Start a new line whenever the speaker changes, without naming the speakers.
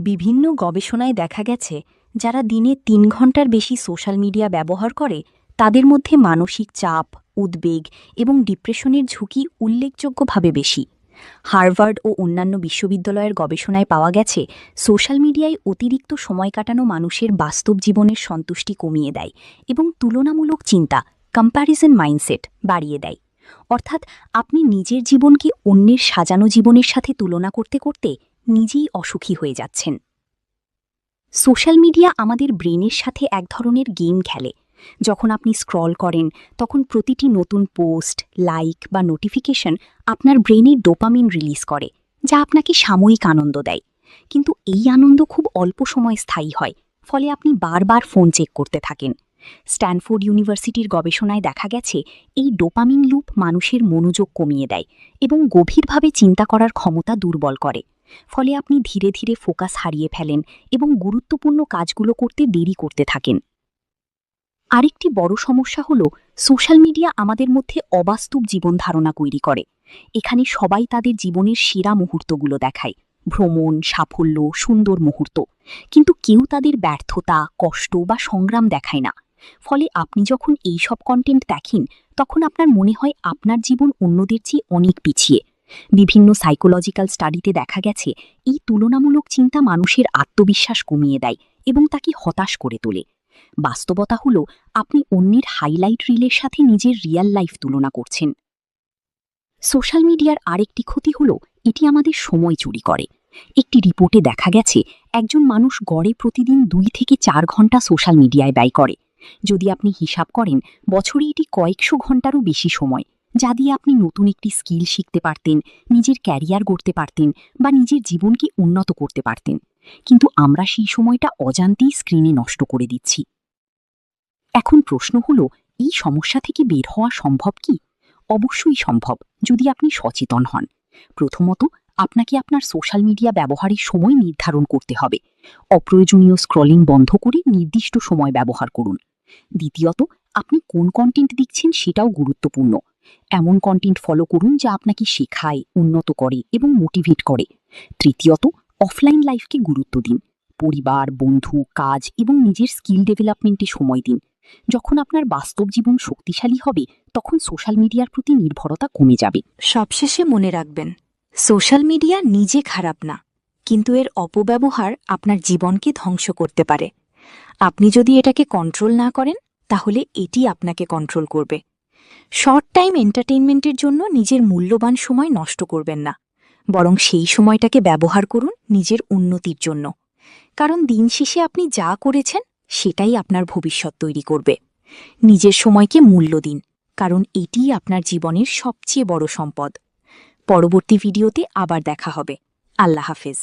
বিভিন্ন গবেষণায় দেখা গেছে যারা দিনে ৩ ঘণ্টার বেশি সোশ্যাল মিডিয়া ব্যবহার করে তাদের মধ্যে মানসিক চাপ, উদ্বেগ এবং ডিপ্রেশনের ঝুঁকি উল্লেখযোগ্যভাবে বেশি। হার্ভার্ড ও অন্যান্য বিশ্ববিদ্যালয়ের গবেষণায় পাওয়া গেছে সোশ্যাল মিডিয়ায় অতিরিক্ত সময় কাটানো মানুষের বাস্তব জীবনের সন্তুষ্টি কমিয়ে দেয় এবং তুলনামূলক চিন্তা, কম্প্যারিজন মাইন্ডসেট বাড়িয়ে দেয়। অর্থাৎ আপনি নিজের জীবনকে অন্যের সাজানো জীবনের সাথে তুলনা করতে করতে নিজেই অসুখী হয়ে যাচ্ছেন। সোশ্যাল মিডিয়া আমাদের ব্রেনের সাথে এক ধরনের গেম খেলে। যখন আপনি স্ক্রল করেন তখন প্রতিটি নতুন পোস্ট, লাইক বা নোটিফিকেশন আপনার ব্রেনের ডোপামিন রিলিজ করে, যা আপনাকে সাময়িক আনন্দ দেয়। কিন্তু এই আনন্দ খুব অল্প সময় স্থায়ী হয়, ফলে আপনি বারবার ফোন চেক করতে থাকেন। স্ট্যানফোর্ড ইউনিভার্সিটির গবেষণায় দেখা গেছে এই ডোপামিন লুপ মানুষের মনোযোগ কমিয়ে দেয় এবং গভীরভাবে চিন্তা করার ক্ষমতা দুর্বল করে। ফলে আপনি ধীরে ধীরে ফোকাস হারিয়ে ফেলেন এবং গুরুত্বপূর্ণ কাজগুলো করতে দেরি করতে থাকেন। আরেকটি বড় সমস্যা হল সোশ্যাল মিডিয়া আমাদের মধ্যে অবাস্তব জীবন ধারণা তৈরি করে। এখানে সবাই তাদের জীবনের সেরা মুহূর্তগুলো দেখায়, ভ্রমণ, সাফল্য, সুন্দর মুহূর্ত, কিন্তু কেউ তাদের ব্যর্থতা, কষ্ট বা সংগ্রাম দেখায় না। ফলে আপনি যখন এই সব কন্টেন্ট দেখেন তখন আপনার মনে হয় আপনার জীবন অন্যদের চেয়ে অনেক পিছিয়ে। বিভিন্ন সাইকোলজিক্যাল স্টাডিতে দেখা গেছে এই তুলনামূলক চিন্তা মানুষের আত্মবিশ্বাস কমিয়ে দেয় এবং তাকে হতাশ করে তোলে। বাস্তবতা হল আপনি অন্যের হাইলাইট রিলের সাথে নিজের রিয়েল লাইফ তুলনা করছেন। সোশ্যাল মিডিয়ার আরেকটি ক্ষতি হল এটি আমাদের সময় চুরি করে। একটি রিপোর্টে দেখা গেছে একজন মানুষ গড়ে প্রতিদিন ২ থেকে ৪ ঘণ্টা সোশ্যাল মিডিয়ায় ব্যয় করে। যদি আপনি হিসাব করেন বছরে এটি কয়েকশো ঘণ্টারও বেশি সময়, যা দিয়ে আপনি নতুন একটি স্কিল শিখতে পারতেন, নিজের ক্যারিয়ার গড়তে পারতেন বা নিজের জীবনকে উন্নত করতে পারতেন। কিন্তু আমরা সেই সময়টা অজান্তেই স্ক্রিনে নষ্ট করে দিচ্ছি। এখন প্রশ্ন হল, এই সমস্যা থেকে বের হওয়া সম্ভব কি? অবশ্যই সম্ভব, যদি আপনি সচেতন হন। প্রথমত, আপনাকে আপনার সোশ্যাল মিডিয়া ব্যবহারের সময় নির্ধারণ করতে হবে। অপ্রয়োজনীয় স্ক্রলিং বন্ধ করে নির্দিষ্ট সময় ব্যবহার করুন। দ্বিতীয়ত, আপনি কোন কন্টেন্ট দেখছেন সেটাও গুরুত্বপূর্ণ। এমন কন্টেন্ট ফলো করুন যা আপনাকে শেখায়, উন্নত করে এবং মোটিভেট করে। তৃতীয়ত, অফলাইন লাইফকে গুরুত্ব দিন। পরিবার, বন্ধু, কাজ এবং নিজের স্কিল ডেভেলপমেন্টে সময় দিন। যখন আপনার বাস্তব জীবন শক্তিশালী হবে তখন সোশ্যাল মিডিয়ার প্রতি নির্ভরতা কমে যাবে।
সবশেষে মনে রাখবেন, সোশ্যাল মিডিয়া নিজে খারাপ না, কিন্তু এর অপব্যবহার আপনার জীবনকে ধ্বংস করতে পারে। আপনি যদি এটাকে কন্ট্রোল না করেন তাহলে এটি আপনাকে কন্ট্রোল করবে। শর্ট টাইম এন্টারটেইনমেন্টের জন্য নিজের মূল্যবান সময় নষ্ট করবেন না, বরং সেই সময়টাকে ব্যবহার করুন নিজের উন্নতির জন্য। কারণ দিন শেষে আপনি যা করেছেন সেটাই আপনার ভবিষ্যৎ তৈরি করবে। নিজের সময়কে মূল্য দিন, কারণ এটিই আপনার জীবনের সবচেয়ে বড় সম্পদ। পরবর্তী ভিডিওতে আবার দেখা হবে। আল্লাহ হাফেজ।